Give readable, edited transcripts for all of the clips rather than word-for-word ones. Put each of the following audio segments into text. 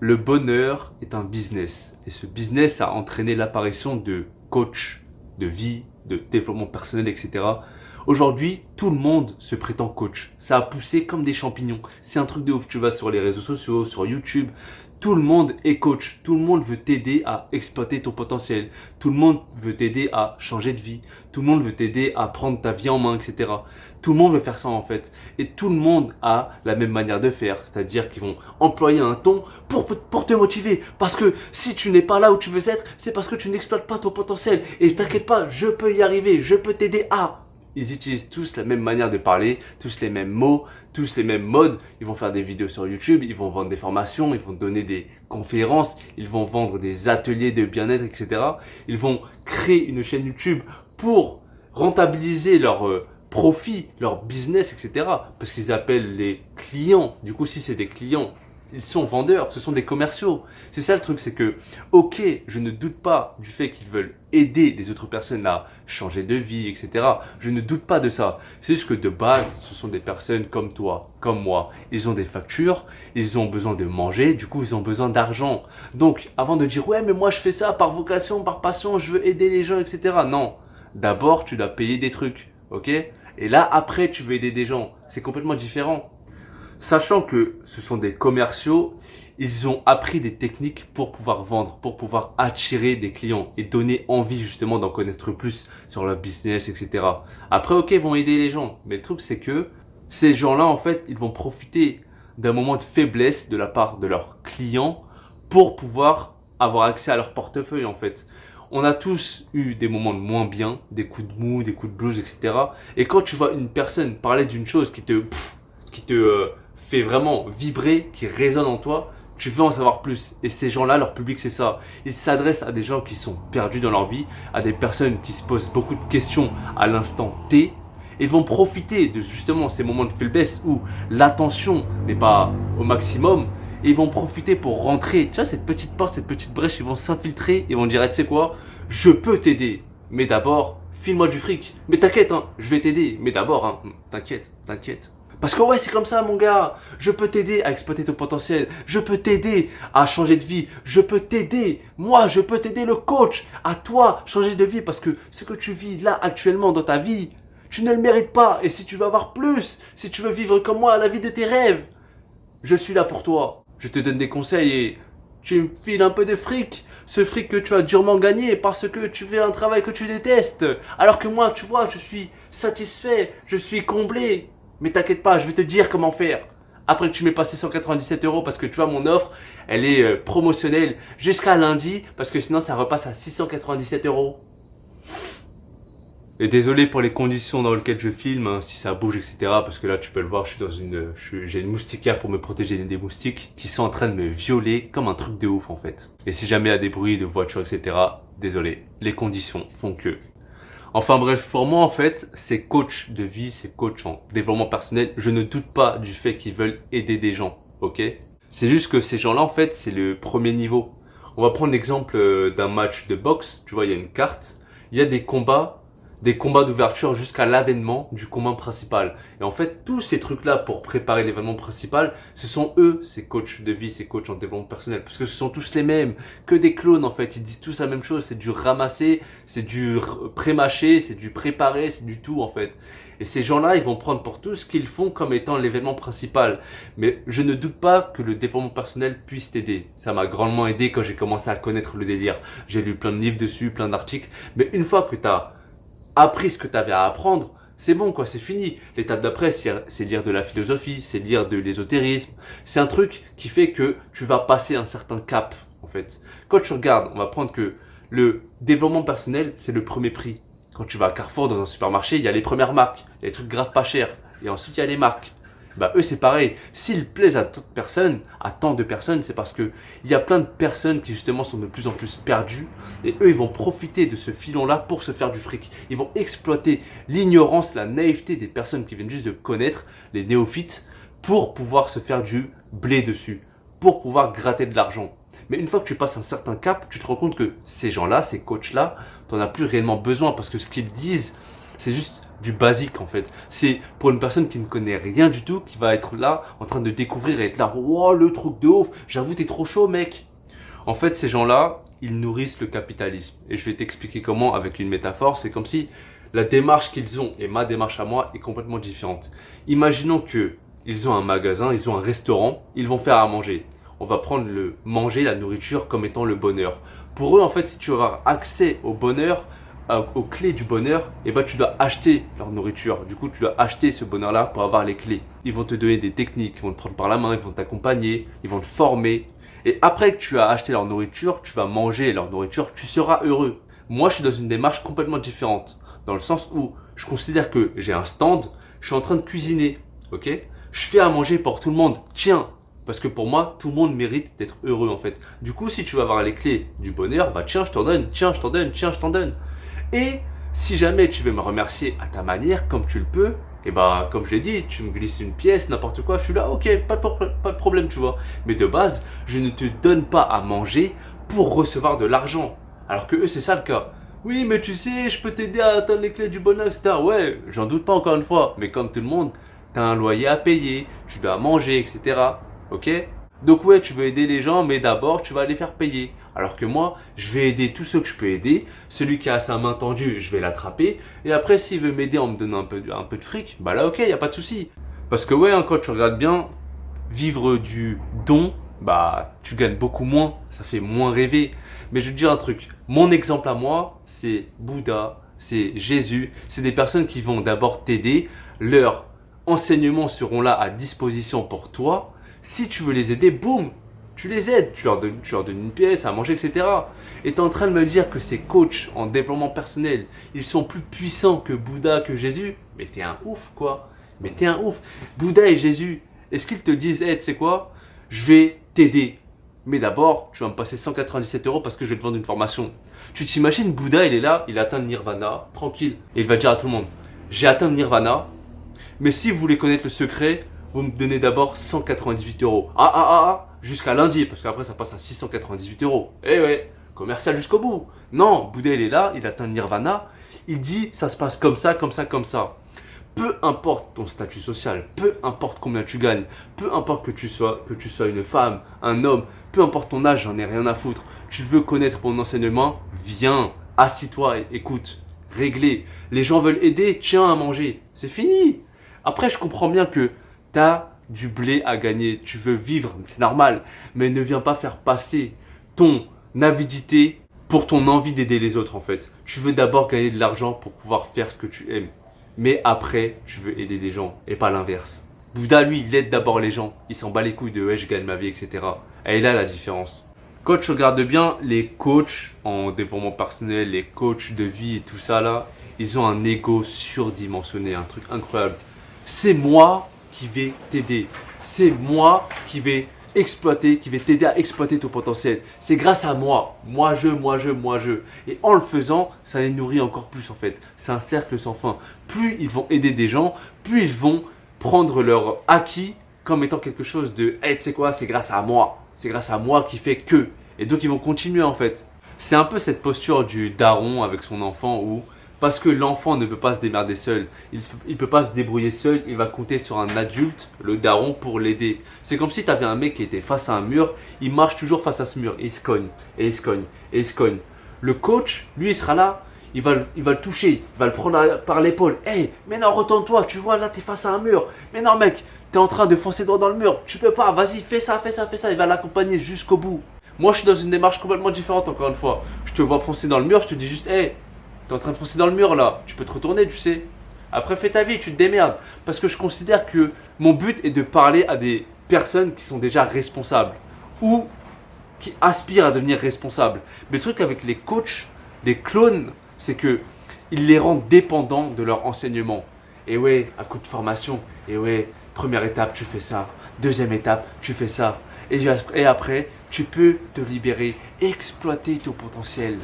Le bonheur est un business. Et ce business a entraîné l'apparition de coachs de vie, de développement personnel, etc. Aujourd'hui, tout le monde se prétend coach. Ça a poussé comme des champignons. C'est un truc de ouf. Tu vas sur les réseaux sociaux, sur YouTube. Tout le monde est coach. Tout le monde veut t'aider à exploiter ton potentiel. Tout le monde veut t'aider à changer de vie. Tout le monde veut t'aider à prendre ta vie en main, etc. Tout le monde veut faire ça en fait. Et tout le monde a la même manière de faire. C'est-à-dire qu'ils vont employer un ton pour te motiver. Parce que si tu n'es pas là où tu veux être, c'est parce que tu n'exploites pas ton potentiel. Et t'inquiète pas, je peux y arriver. Je peux t'aider à. Ils utilisent tous la même manière de parler, tous les mêmes mots, tous les mêmes modes. Ils vont faire des vidéos sur YouTube, ils vont vendre des formations, ils vont donner des conférences, ils vont vendre des ateliers de bien-être, etc. Ils vont créer une chaîne YouTube pour rentabiliser leur profit, leur business, etc. Parce qu'ils appellent les clients. Du coup, si c'est des clients, ils sont vendeurs, ce sont des commerciaux. C'est ça le truc, c'est que, ok, je ne doute pas du fait qu'ils veulent aider des autres personnes à changer de vie, etc. Je ne doute pas de ça. C'est juste que de base, ce sont des personnes comme toi, comme moi. Ils ont des factures, ils ont besoin de manger, du coup, ils ont besoin d'argent. Donc, avant de dire, ouais, mais moi, je fais ça par vocation, par passion, je veux aider les gens, etc. Non. D'abord, tu dois payer des trucs, ok? Et là, après, tu veux aider des gens. C'est complètement différent. Sachant que ce sont des commerciaux, ils ont appris des techniques pour pouvoir vendre, pour pouvoir attirer des clients et donner envie justement d'en connaître plus sur leur business, etc. Après, ok, ils vont aider les gens. Mais le truc, c'est que ces gens-là, en fait, ils vont profiter d'un moment de faiblesse de la part de leurs clients pour pouvoir avoir accès à leur portefeuille, en fait. On a tous eu des moments de moins bien, des coups de mou, des coups de blues, etc. Et quand tu vois une personne parler d'une chose qui te fait vraiment vibrer, qui résonne en toi, tu veux en savoir plus. Et ces gens-là, leur public, c'est ça. Ils s'adressent à des gens qui sont perdus dans leur vie, à des personnes qui se posent beaucoup de questions à l'instant T. Ils vont profiter de justement ces moments de faiblesse où l'attention n'est pas au maximum. Et ils vont profiter pour rentrer. Tu vois, cette petite porte, cette petite brèche, ils vont s'infiltrer et vont dire, tu sais quoi, je peux t'aider. Mais d'abord, file-moi du fric. Mais t'inquiète, hein, je vais t'aider. Mais d'abord, hein, t'inquiète. Parce que ouais, c'est comme ça, mon gars. Je peux t'aider à exploiter ton potentiel. Je peux t'aider à changer de vie. Je peux t'aider. Moi, je peux t'aider, le coach, à toi changer de vie. Parce que ce que tu vis là actuellement dans ta vie, tu ne le mérites pas. Et si tu veux avoir plus, si tu veux vivre comme moi la vie de tes rêves, je suis là pour toi. Je te donne des conseils et tu me files un peu de fric. Ce fric que tu as durement gagné parce que tu fais un travail que tu détestes. Alors que moi, tu vois, je suis satisfait, je suis comblé. Mais t'inquiète pas, je vais te dire comment faire. Après que tu m'aies passé 197 euros parce que tu vois, mon offre, elle est promotionnelle jusqu'à lundi parce que sinon ça repasse à 697 euros. Et désolé pour les conditions dans lesquelles je filme, hein, si ça bouge, etc. Parce que là, tu peux le voir, j'ai une moustiquaire pour me protéger des moustiques qui sont en train de me violer comme un truc de ouf en fait. Et si jamais il y a des bruits de voitures, etc. Désolé, les conditions font que. Enfin bref, pour moi en fait, ces coachs de vie, ces coachs en développement personnel, je ne doute pas du fait qu'ils veulent aider des gens, ok? C'est juste que ces gens-là en fait, c'est le premier niveau. On va prendre l'exemple d'un match de boxe, tu vois, il y a une carte, il y a des combats d'ouverture jusqu'à l'avènement du combat principal. Et en fait, tous ces trucs-là pour préparer l'événement principal, ce sont eux, ces coachs de vie, ces coachs en développement personnel. Parce que ce sont tous les mêmes, que des clones en fait. Ils disent tous la même chose, c'est du ramasser, c'est du pré-mâcher, c'est du préparer, c'est du tout en fait. Et ces gens-là, ils vont prendre pour tout ce qu'ils font comme étant l'événement principal. Mais je ne doute pas que le développement personnel puisse t'aider. Ça m'a grandement aidé quand j'ai commencé à connaître le délire. J'ai lu plein de livres dessus, plein d'articles. Mais une fois que tu as appris ce que tu avais à apprendre, c'est bon quoi, c'est fini. L'étape d'après, c'est lire de la philosophie, c'est lire de l'ésotérisme. C'est un truc qui fait que tu vas passer un certain cap en fait. Quand tu regardes, on va prendre que le développement personnel, c'est le premier prix. Quand tu vas à Carrefour dans un supermarché, il y a les premières marques, il y a les trucs grave pas chers. Et ensuite, il y a les marques. Bah eux c'est pareil, s'ils plaisent à tant de personnes, c'est parce que il y a plein de personnes qui justement sont de plus en plus perdues et eux ils vont profiter de ce filon là pour se faire du fric. Ils vont exploiter l'ignorance, la naïveté des personnes qui viennent juste de connaître, les néophytes, pour pouvoir se faire du blé dessus, pour pouvoir gratter de l'argent. Mais une fois que tu passes un certain cap, tu te rends compte que ces gens là, ces coachs là, t'en as plus réellement besoin parce que ce qu'ils disent, c'est juste du basique en fait. C'est pour une personne qui ne connaît rien du tout, qui va être là en train de découvrir et être là, wow, le truc de ouf, j'avoue t'es trop chaud mec. En fait ces gens-là, ils nourrissent le capitalisme. Et je vais t'expliquer comment avec une métaphore. C'est comme si la démarche qu'ils ont et ma démarche à moi est complètement différente. Imaginons que ils ont un magasin, ils ont un restaurant, ils vont faire à manger. On va prendre le manger, la nourriture comme étant le bonheur. Pour eux en fait, si tu veux avoir accès au bonheur, aux clés du bonheur, et ben tu dois acheter leur nourriture. Du coup, tu dois acheter ce bonheur-là pour avoir les clés. Ils vont te donner des techniques, ils vont te prendre par la main, ils vont t'accompagner, ils vont te former. Et après que tu as acheté leur nourriture, tu vas manger leur nourriture, tu seras heureux. Moi, je suis dans une démarche complètement différente. Dans le sens où je considère que j'ai un stand, je suis en train de cuisiner, ok? Je fais à manger pour tout le monde, tiens. Parce que pour moi, tout le monde mérite d'être heureux en fait. Du coup, si tu veux avoir les clés du bonheur, bah tiens, je t'en donne, tiens, je t'en donne, tiens, je t'en donne. Et si jamais tu veux me remercier à ta manière, comme tu le peux, et bah comme je l'ai dit, tu me glisses une pièce, n'importe quoi, je suis là, ok, pas de problème, tu vois. Mais de base, je ne te donne pas à manger pour recevoir de l'argent. Alors que eux, c'est ça le cas. Oui, mais tu sais, je peux t'aider à atteindre les clés du bonheur, etc. Ouais, j'en doute pas encore une fois, mais comme tout le monde, t'as un loyer à payer, tu dois manger, etc. Ok? Donc ouais, tu veux aider les gens, mais d'abord, tu vas les faire payer. Alors que moi, je vais aider tous ceux que je peux aider. Celui qui a sa main tendue, je vais l'attraper. Et après, s'il veut m'aider en me donnant un peu de fric, bah là, ok, y a pas de souci. Parce que ouais, hein, quand tu regardes bien, vivre du don, bah tu gagnes beaucoup moins, ça fait moins rêver. Mais je vais te dire un truc, mon exemple à moi, c'est Bouddha, c'est Jésus, c'est des personnes qui vont d'abord t'aider, leurs enseignements seront là à disposition pour toi. Si tu veux les aider, boum, tu les aides, tu leur donnes une pièce à manger, etc. Et tu es en train de me dire que ces coachs en développement personnel, ils sont plus puissants que Bouddha, que Jésus. Mais t'es un ouf quoi, mais t'es un ouf. Bouddha et Jésus, est-ce qu'ils te disent, hey, tu sais quoi, je vais t'aider. Mais d'abord, tu vas me passer 197 € parce que je vais te vendre une formation. Tu t'imagines, Bouddha, il est là, il atteint le nirvana, tranquille. Et il va dire à tout le monde, j'ai atteint le nirvana, mais si vous voulez connaître le secret, vous me donnez d'abord 198 €. Jusqu'à lundi, parce qu'après ça passe à 698 €. Eh ouais, commercial jusqu'au bout. Non, Bouddha, il est là, il atteint le nirvana, il dit, ça se passe comme ça, comme ça, comme ça. Peu importe ton statut social, peu importe combien tu gagnes, peu importe que tu sois une femme, un homme, peu importe ton âge, j'en ai rien à foutre. Tu veux connaître mon enseignement, viens, assis-toi et écoute, réglé. Les gens veulent aider, tiens à manger, c'est fini. Après, je comprends bien que tu as du blé à gagner, tu veux vivre, c'est normal, mais ne viens pas faire passer ton avidité pour ton envie d'aider les autres en fait. Tu veux d'abord gagner de l'argent pour pouvoir faire ce que tu aimes. Mais après, je veux aider des gens et pas l'inverse. Bouddha, lui, il aide d'abord les gens. Il s'en bat les couilles de ouais, je gagne ma vie, etc. Et là, la différence. Quand tu regardes bien, les coachs en développement personnel, les coachs de vie et tout ça là, ils ont un ego surdimensionné, un truc incroyable. C'est moi qui vais t'aider. C'est moi qui vais qui vais t'aider à exploiter ton potentiel. C'est grâce à moi. Moi, je. Et en le faisant, ça les nourrit encore plus en fait. C'est un cercle sans fin. Plus ils vont aider des gens, plus ils vont prendre leur acquis comme étant quelque chose de hey, tu sais quoi, c'est grâce à moi. C'est grâce à moi qui fait que. Et donc ils vont continuer en fait. C'est un peu cette posture du daron avec son enfant où parce que l'enfant ne peut pas se démerder seul, il ne peut pas se débrouiller seul, il va compter sur un adulte, le daron, pour l'aider. C'est comme si tu avais un mec qui était face à un mur, il marche toujours face à ce mur, et il se cogne, et il se cogne, et il se cogne. Le coach, lui, il sera là, il va le toucher, il va le prendre par l'épaule. Hey, mais non, retourne-toi, tu vois, là, tu es face à un mur. Mais non, mec, tu es en train de foncer droit dans le mur, tu peux pas, vas-y, fais ça. Il va l'accompagner jusqu'au bout. Moi, je suis dans une démarche complètement différente, encore une fois. Je te vois foncer dans le mur, je te dis juste, hey, t'es en train de foncer dans le mur là, tu peux te retourner, tu sais. Après, fais ta vie, tu te démerdes. Parce que je considère que mon but est de parler à des personnes qui sont déjà responsables ou qui aspirent à devenir responsables. Mais le truc avec les coachs, les clones, c'est que ils les rendent dépendants de leur enseignement. Et ouais, à coup de formation. Et ouais, première étape, tu fais ça. Deuxième étape, tu fais ça. Et après, tu peux te libérer, exploiter ton potentiel.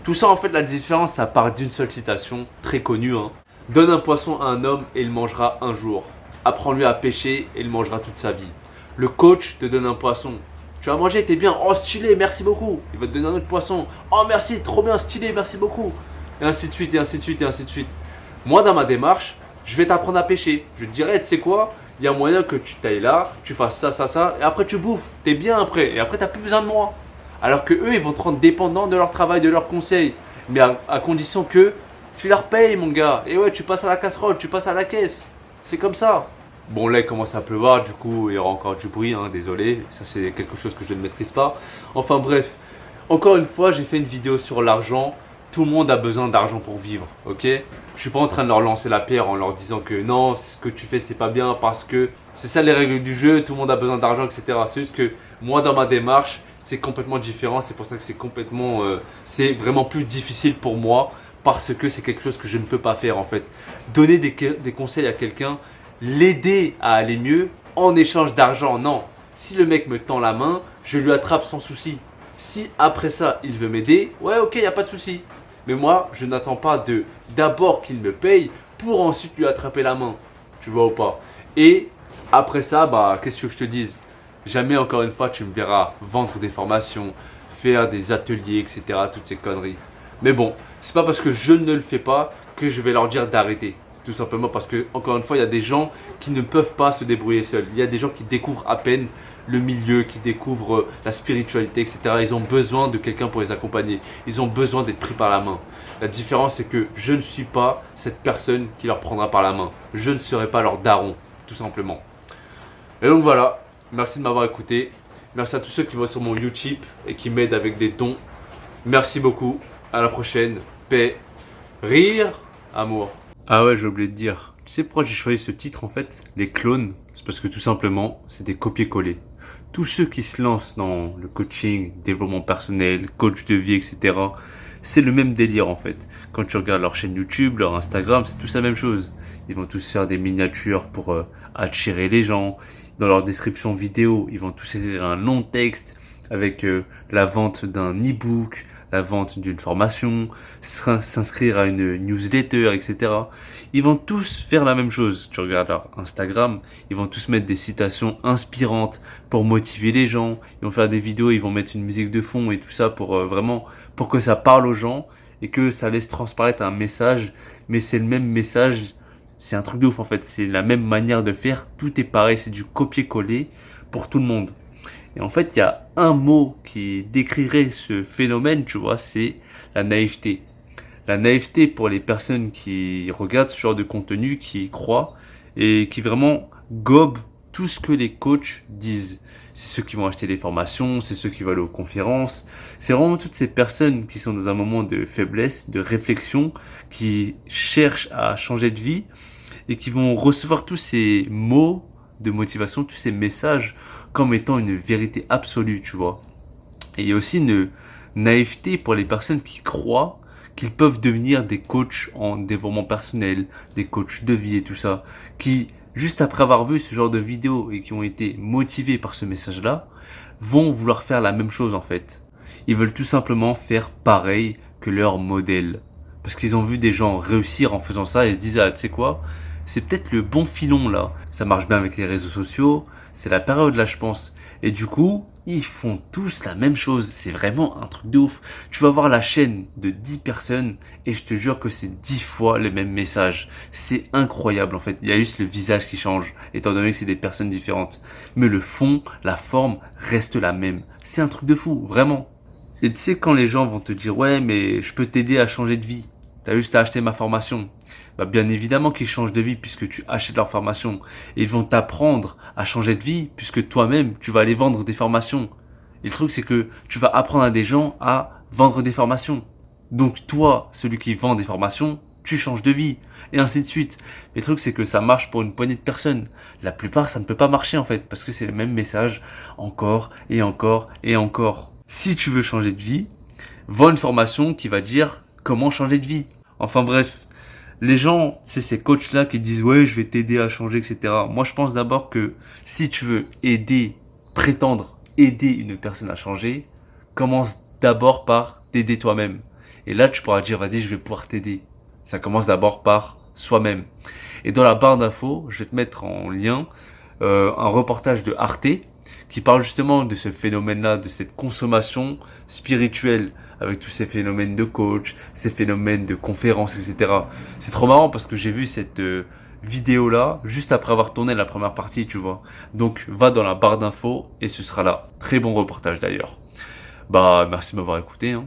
Tout ça, en fait, la différence, ça part d'une seule citation, très connue. Hein. Donne un poisson à un homme et il mangera un jour. Apprends-lui à pêcher et il mangera toute sa vie. Le coach te donne un poisson. Tu vas manger, t'es bien. Oh, stylé, merci beaucoup. Il va te donner un autre poisson. Oh, merci, trop bien, stylé, merci beaucoup. Et ainsi de suite, et ainsi de suite, et ainsi de suite. Moi, dans ma démarche, je vais t'apprendre à pêcher. Je te dirais, tu sais quoi, il y a moyen que tu t'ailles là, tu fasses ça, ça, ça, et après tu bouffes. T'es bien après, et après t'as plus besoin de moi. Alors que eux, ils vont te rendre dépendant de leur travail, de leurs conseils. Mais à condition que tu leur payes, mon gars. Et ouais, tu passes à la casserole, tu passes à la caisse. C'est comme ça. Bon, là, il commence à pleuvoir, du coup, il y aura encore du bruit, hein, désolé. Ça, c'est quelque chose que je ne maîtrise pas. Enfin, bref. Encore une fois, j'ai fait une vidéo sur l'argent. Tout le monde a besoin d'argent pour vivre, ok? Je suis pas en train de leur lancer la pierre en leur disant que non, ce que tu fais, c'est pas bien parce que c'est ça les règles du jeu, tout le monde a besoin d'argent, etc. C'est juste que moi, dans ma démarche, c'est complètement différent. C'est pour ça que c'est vraiment plus difficile pour moi parce que c'est quelque chose que je ne peux pas faire en fait. Donner des conseils à quelqu'un, l'aider à aller mieux en échange d'argent, non. Si le mec me tend la main, je lui attrape sans souci. Si après ça, il veut m'aider, ouais, ok, il n'y a pas de souci. Mais moi, je n'attends pas d'abord qu'il me paye pour ensuite lui attraper la main. Tu vois ou pas? Et après ça, bah, qu'est-ce que je te dise? Jamais encore une fois, tu me verras vendre des formations, faire des ateliers, etc. Toutes ces conneries. Mais bon, c'est pas parce que je ne le fais pas que je vais leur dire d'arrêter. Tout simplement parce que, encore une fois, il y a des gens qui ne peuvent pas se débrouiller seuls. Il y a des gens qui découvrent à peine le milieu, qui découvrent la spiritualité, etc. Ils ont besoin de quelqu'un pour les accompagner. Ils ont besoin d'être pris par la main. La différence, c'est que je ne suis pas cette personne qui leur prendra par la main. Je ne serai pas leur daron, tout simplement. Et donc voilà, merci de m'avoir écouté. Merci à tous ceux qui vont sur mon YouTube et qui m'aident avec des dons. Merci beaucoup. À la prochaine. Paix, rire, amour. Ah ouais, j'ai oublié de dire. Tu sais pourquoi j'ai choisi ce titre en fait? Les clones. C'est parce que tout simplement, c'est des copier-coller. Tous ceux qui se lancent dans le coaching, développement personnel, coach de vie, etc., c'est le même délire en fait. Quand tu regardes leur chaîne YouTube, leur Instagram, c'est tous la même chose. Ils vont tous faire des miniatures pour attirer les gens. Dans leur description vidéo, ils vont tous écrire un long texte avec la vente d'un e-book, la vente d'une formation, s'inscrire à une newsletter, etc. Ils vont tous faire la même chose. Tu regardes leur Instagram, ils vont tous mettre des citations inspirantes pour motiver les gens. Ils vont faire des vidéos, ils vont mettre une musique de fond et tout ça pour vraiment pour que ça parle aux gens et que ça laisse transparaître un message. Mais c'est le même message, c'est un truc de ouf en fait. C'est la même manière de faire, tout est pareil, c'est du copier-coller pour tout le monde. Et en fait, il y a un mot qui décrirait ce phénomène, tu vois, c'est la naïveté. La naïveté pour les personnes qui regardent ce genre de contenu, qui y croient et qui vraiment gobent tout ce que les coachs disent. C'est ceux qui vont acheter des formations, c'est ceux qui vont aller aux conférences. C'est vraiment toutes ces personnes qui sont dans un moment de faiblesse, de réflexion, qui cherchent à changer de vie et qui vont recevoir tous ces mots de motivation, tous ces messages comme étant une vérité absolue, tu vois. Et il y a aussi une naïveté pour les personnes qui croient qu'ils peuvent devenir des coachs en développement personnel, des coachs de vie et tout ça, qui, juste après avoir vu ce genre de vidéos et qui ont été motivés par ce message-là, vont vouloir faire la même chose en fait. Ils veulent tout simplement faire pareil que leur modèle. Parce qu'ils ont vu des gens réussir en faisant ça et se disent, ah, tu sais quoi, c'est peut-être le bon filon là. Ça marche bien avec les réseaux sociaux, c'est la période là je pense. Et du coup, ils font tous la même chose. C'est vraiment un truc de ouf. Tu vas voir la chaîne de 10 personnes et je te jure que c'est 10 fois le même message. C'est incroyable en fait. Il y a juste le visage qui change, étant donné que c'est des personnes différentes. Mais le fond, la forme reste la même. C'est un truc de fou, vraiment. Et tu sais quand les gens vont te dire, ouais mais je peux t'aider à changer de vie. T'as juste à acheter ma formation. Bah bien évidemment qu'ils changent de vie puisque tu achètes leur formation. Et ils vont t'apprendre à changer de vie puisque toi-même, tu vas aller vendre des formations. Et le truc, c'est que tu vas apprendre à des gens à vendre des formations. Donc toi, celui qui vend des formations, tu changes de vie. Et ainsi de suite. Mais le truc, c'est que ça marche pour une poignée de personnes. La plupart, ça ne peut pas marcher en fait. Parce que c'est le même message encore et encore et encore. Si tu veux changer de vie, vends une formation qui va dire comment changer de vie. Enfin bref. Les gens, c'est ces coachs-là qui disent « Ouais, je vais t'aider à changer, etc. » Moi, je pense d'abord que si tu veux prétendre aider une personne à changer, commence d'abord par t'aider toi-même. Et là, tu pourras dire « Vas-y, je vais pouvoir t'aider. » Ça commence d'abord par soi-même. Et dans la barre d'infos, je vais te mettre en lien un reportage de Arte qui parle justement de ce phénomène-là, de cette consommation spirituelle avec tous ces phénomènes de coach, ces phénomènes de conférences, etc. C'est trop marrant parce que j'ai vu cette vidéo-là juste après avoir tourné la première partie, tu vois. Donc, va dans la barre d'infos et ce sera là. Très bon reportage d'ailleurs. Bah, merci de m'avoir écouté, hein.